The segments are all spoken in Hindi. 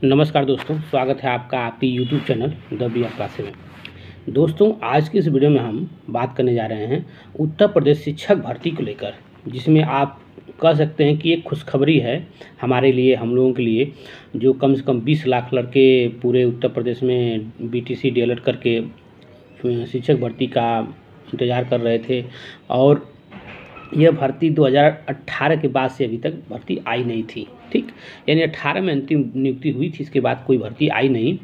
नमस्कार दोस्तों, स्वागत है आपका आपकी YouTube channel the B R classes में। दोस्तों, आज की इस वीडियो में हम बात करने जा रहे हैं उत्तर प्रदेश शिक्षक भर्ती को लेकर, जिसमें आप कह सकते हैं कि एक खुशखबरी है हमारे लिए, हम लोगों के लिए, जो कम से कम 20 लाख लड़के पूरे उत्तर प्रदेश में बीटीसी डीएलएड करके शिक्षक भर्ती का इंतज़ार कर रहे थे। और यह भर्ती 2018 के बाद से अभी तक भर्ती आई नहीं थी। ठीक, यानी 18 में अंतिम नियुक्ति हुई थी, इसके बाद कोई भर्ती आई नहीं।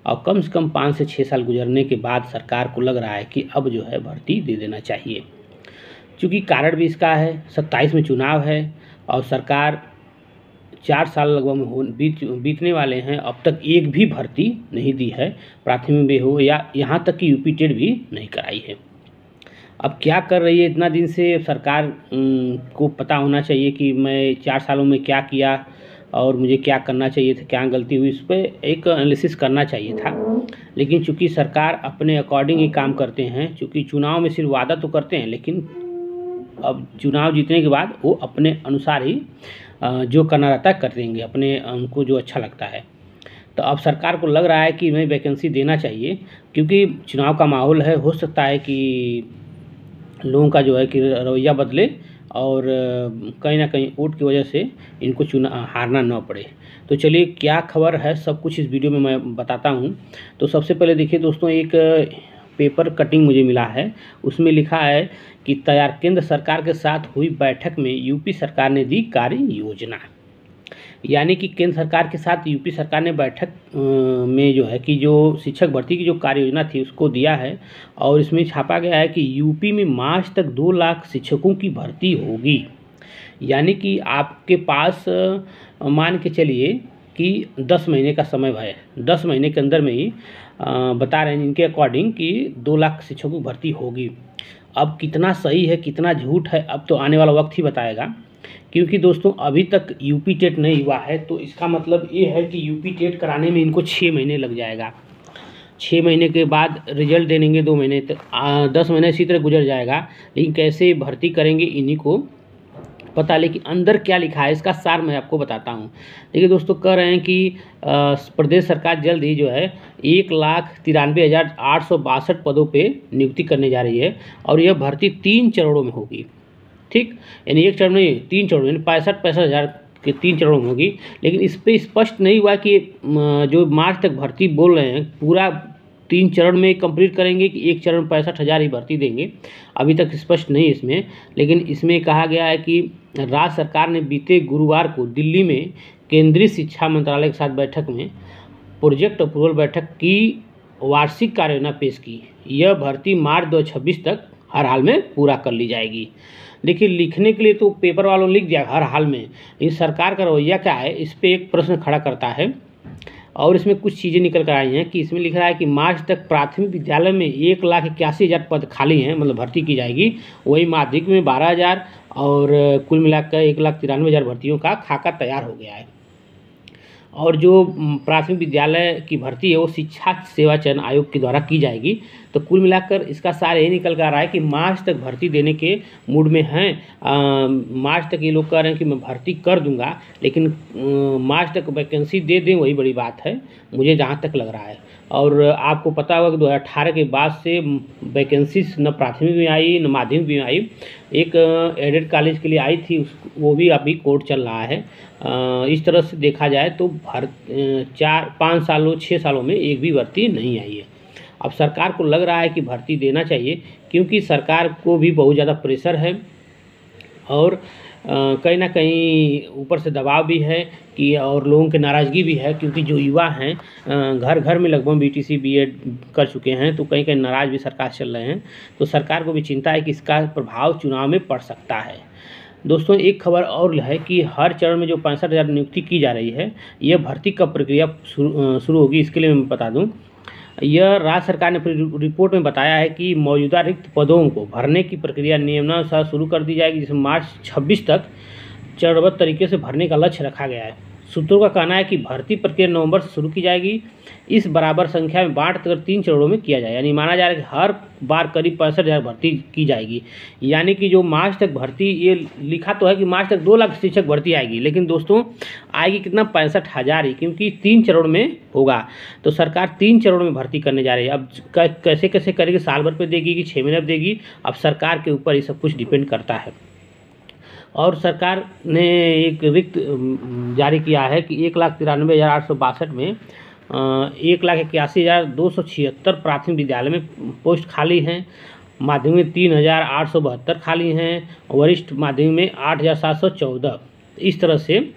और कम से कम 5 से 6 साल गुजरने के बाद सरकार को लग रहा है कि अब जो है भर्ती दे देना चाहिए। क्योंकि कारण भी इसका है, 27 में चुनाव है और सरकार 4 साल लगभग बीतने वाले हैं, अब तक एक भी भर्ती नहीं दी है, प्राथमिक में हो या यहाँ तक कि यूपी टेट भी नहीं कराई है। अब क्या कर रही है इतना दिन से सरकार को पता होना चाहिए कि मैं 4 सालों में क्या किया और मुझे क्या करना चाहिए था, क्या गलती हुई, इस पर एक एनालिसिस करना चाहिए था। लेकिन चूंकि सरकार अपने अकॉर्डिंग ही काम करते हैं, चूंकि चुनाव में सिर्फ वादा तो करते हैं, लेकिन अब चुनाव जीतने के बाद वो अपने अनुसार ही जो करना रहता है कर देंगे, अपने उनको जो अच्छा लगता है। तो अब सरकार को लग रहा है कि हमें वैकेंसी देना चाहिए, क्योंकि चुनाव का माहौल है, हो सकता है कि लोगों का जो है कि रवैया बदले और कहीं ना कहीं वोट की वजह से इनको हारना न पड़े। तो चलिए, क्या खबर है सब कुछ इस वीडियो में मैं बताता हूं। तो सबसे पहले देखिए दोस्तों, एक पेपर कटिंग मुझे मिला है, उसमें लिखा है कि केंद्र सरकार के साथ हुई बैठक में यूपी सरकार ने दी कार्य योजना। यानी कि केंद्र सरकार के साथ यूपी सरकार ने बैठक में जो है कि जो शिक्षक भर्ती की जो कार्य योजना थी उसको दिया है। और इसमें छापा गया है कि यूपी में मार्च तक 2 लाख शिक्षकों की भर्ती होगी। यानी कि आपके पास मान के चलिए कि 10 महीने का समय है, 10 महीने के अंदर में ही बता रहे हैं इनके अकॉर्डिंग कि 2 लाख शिक्षकों की भर्ती होगी। अब कितना सही है कितना झूठ है, अब तो आने वाला वक्त ही बताएगा। क्योंकि दोस्तों अभी तक यूपी टेट नहीं हुआ है, तो इसका मतलब ये है कि यूपी टेट कराने में इनको 6 महीने लग जाएगा। 6 महीने के बाद रिजल्ट देंगे 2 महीने तक, 10 महीने इसी तरह गुजर जाएगा। लेकिन कैसे भर्ती करेंगे इन्हीं को पता। लेकिन अंदर क्या लिखा है इसका सार मैं आपको बताता हूँ। देखिए दोस्तों, कह रहे हैं कि प्रदेश सरकार जल्द ही जो है 1,93,862 पदों पे नियुक्ति करने जा रही है। और यह भर्ती 3 चरणों में होगी। ठीक, यानी एक चरण में 3 चरण, यानी 65 हज़ार के 3 चरणों में होगी। लेकिन इस पर स्पष्ट नहीं हुआ कि जो मार्च तक भर्ती बोल रहे हैं पूरा 3 चरण में कंप्लीट करेंगे कि एक चरण 65,000 ही भर्ती देंगे, अभी तक स्पष्ट नहीं इसमें। लेकिन इसमें कहा गया है कि राज्य सरकार ने बीते गुरुवार को दिल्ली में केंद्रीय शिक्षा मंत्रालय के साथ बैठक में प्रोजेक्ट अप्रूवल बैठक की वार्षिक कार्य योजना पेश की। यह भर्ती मार्च 2026 तक हर हाल में पूरा कर ली जाएगी। देखिए, लिखने के लिए तो पेपर वालों ने लिख दिया हर हाल में, लेकिन सरकार का रवैया क्या है इस पर एक प्रश्न खड़ा करता है। और इसमें कुछ चीज़ें निकल कर आई हैं कि इसमें लिख रहा है कि मार्च तक प्राथमिक विद्यालय में 1,81,000 पद खाली हैं, मतलब भर्ती की जाएगी। वही माध्यमिक में 12,000 और कुल मिलाकर 1,93,000 भर्तियों का खाका तैयार हो गया है। और जो प्राथमिक विद्यालय की भर्ती है वो शिक्षा सेवा चयन आयोग के द्वारा की जाएगी। तो कुल मिलाकर इसका सार यही निकल कर आ रहा है कि मार्च तक भर्ती देने के मूड में हैं। मार्च तक ये लोग कह रहे हैं कि मैं भर्ती कर दूंगा, लेकिन मार्च तक वैकेंसी दे दें वही बड़ी बात है मुझे जहाँ तक लग रहा है। और आपको पता होगा कि 2018 के बाद से वैकेंसी न प्राथमिक में आई न माध्यमिक में आई। एक एडेड कॉलेज के लिए आई थी, वो भी अभी कोर्ट चल रहा है। इस तरह से देखा जाए तो 4-5 सालों 6 सालों में एक भी भर्ती नहीं आई है। अब सरकार को लग रहा है कि भर्ती देना चाहिए, क्योंकि सरकार को भी बहुत ज़्यादा प्रेशर है और कहीं ना कहीं ऊपर से दबाव भी है कि, और लोगों की नाराज़गी भी है, क्योंकि जो युवा हैं घर घर में लगभग बीटीसी बीएड कर चुके हैं, तो कहीं कहीं नाराज़ भी सरकार चल रहे हैं। तो सरकार को भी चिंता है कि इसका प्रभाव चुनाव में पड़ सकता है। दोस्तों, एक खबर और है कि हर चरण में जो 65,000 नियुक्ति की जा रही है, यह भर्ती कब प्रक्रिया शुरू होगी इसके लिए मैं बता दूं। यह राज्य सरकार ने अपनी रिपोर्ट में बताया है कि मौजूदा रिक्त पदों को भरने की प्रक्रिया नियमानुसार शुरू कर दी जाएगी, जिसमें मार्च 26 तक चरणबद्ध तरीके से भरने का लक्ष्य रखा गया है। सूत्रों का कहना है कि भर्ती प्रक्रिया नवंबर से शुरू की जाएगी। इस बराबर संख्या में बांट कर 3 चरणों में किया जाए, यानी माना जा रहा है कि हर बार करीब 65,000 भर्ती की जाएगी। यानी कि जो मार्च तक भर्ती, ये लिखा तो है कि मार्च तक 2 लाख शिक्षक भर्ती आएगी, लेकिन दोस्तों आएगी कितना, 65,000 ही, क्योंकि 3 चरण में होगा। तो सरकार 3 चरणों में भर्ती करने जा रही है। अब कैसे कैसे करेगी, साल भर पे देगी कि 6 महीने पे देगी, अब सरकार के ऊपर ये सब कुछ डिपेंड करता है। और सरकार ने एक रिक्त जारी किया है कि 1,93,862 में 1,81,276 प्राथमिक विद्यालय में पोस्ट खाली हैं, माध्यमिक में 3,872 खाली हैं, वरिष्ठ माध्यमिक में 8,714। इस तरह से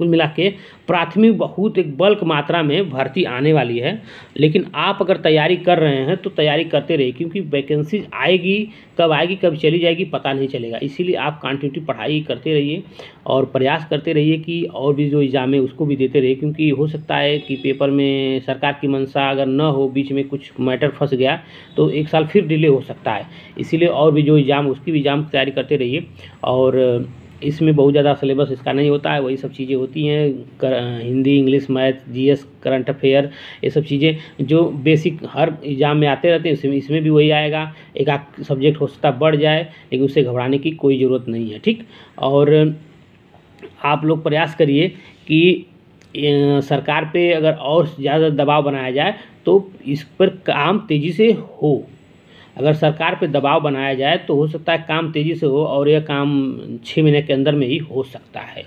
कुल मिला के प्राथमिक बहुत एक बल्क मात्रा में भर्ती आने वाली है। लेकिन आप अगर तैयारी कर रहे हैं तो तैयारी करते रहिए, क्योंकि वैकेंसी आएगी, कब चली जाएगी पता नहीं चलेगा। इसीलिए आप कंटिन्यूटी पढ़ाई करते रहिए और प्रयास करते रहिए कि और भी जो एग्ज़ाम है उसको भी देते रहिए, क्योंकि हो सकता है कि पेपर में सरकार की मंशा अगर न हो, बीच में कुछ मैटर फंस गया तो 1 साल फिर डिले हो सकता है। इसीलिए और भी जो एग्ज़ाम, उसकी भी एग्ज़ाम की तैयारी करते रहिए। और इसमें बहुत ज़्यादा सिलेबस इसका नहीं होता है, वही सब चीज़ें होती हैं, Hindi, English, math, GS, current affair, ये सब चीज़ें जो बेसिक हर एग्ज़ाम में आते रहते हैं, इसमें भी वही आएगा। एक आध सब्जेक्ट हो सकता है बढ़ जाए, लेकिन उससे घबराने की कोई ज़रूरत नहीं है, ठीक। और आप लोग प्रयास करिए कि सरकार पे अगर और ज़्यादा दबाव बनाया जाए तो इस पर काम तेज़ी से हो। अगर सरकार पे दबाव बनाया जाए तो हो सकता है काम तेज़ी से हो, और यह काम 6 महीने के अंदर में ही हो सकता है।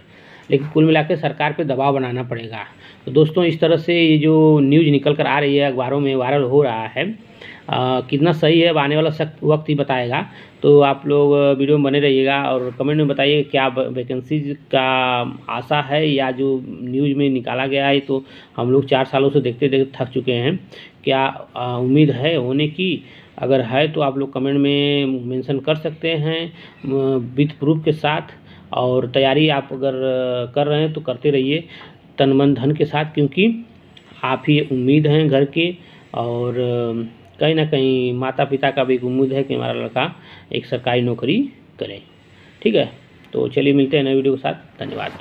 लेकिन कुल मिला के सरकार पे दबाव बनाना पड़ेगा। तो दोस्तों इस तरह से ये जो न्यूज़ निकल कर आ रही है, अखबारों में वायरल हो रहा है, कितना सही है आने वाला वक्त ही बताएगा। तो आप लोग वीडियो में बने रहिएगा और कमेंट में बताइए क्या वैकेंसीज का आशा है, या जो न्यूज़ में निकाला गया है तो हम लोग 4 सालों से देखते देखते थक चुके हैं, क्या उम्मीद है होने की। अगर है तो आप लोग कमेंट में मेंशन कर सकते हैं विथ प्रूफ के साथ। और तैयारी आप अगर कर रहे हैं तो करते रहिए तन मन धन के साथ, क्योंकि आप ही उम्मीद हैं घर के। और कहीं ना कहीं माता पिता का भी एक उम्मीद है कि हमारा लड़का एक सरकारी नौकरी करे, ठीक है। तो चलिए मिलते हैं नए वीडियो के साथ, धन्यवाद।